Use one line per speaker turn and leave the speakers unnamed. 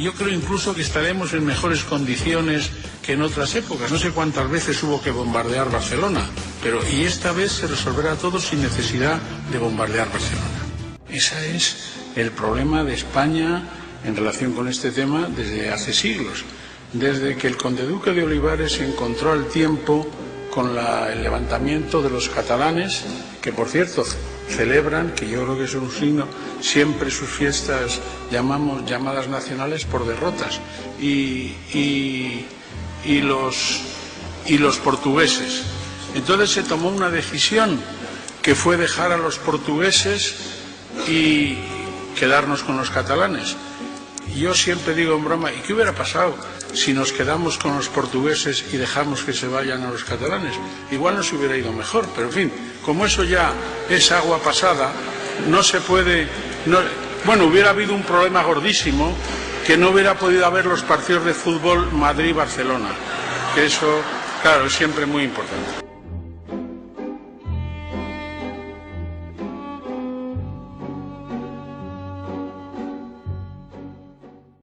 yo creo incluso que estaremos en mejores condiciones que en otras épocas. No sé cuántas veces hubo que bombardear Barcelona, y esta vez se resolverá todo sin necesidad de bombardear Barcelona. Ese es el problema de España en relación con este tema desde hace siglos. Desde que el conde-duque de Olivares encontró al tiempo con el levantamiento de los catalanes, que por cierto celebran, que yo creo que es un signo, siempre sus fiestas llamadas nacionales por derrotas, y los portugueses. Entonces se tomó una decisión que fue dejar a los portugueses y quedarnos con los catalanes. Yo siempre digo en broma, ¿y qué hubiera pasado si nos quedamos con los portugueses y dejamos que se vayan a los catalanes? Igual nos hubiera ido mejor, pero en fin, como eso ya es agua pasada, no se puede... hubiera habido un problema gordísimo, que no hubiera podido haber los partidos de fútbol Madrid-Barcelona, que eso, claro, es siempre muy importante.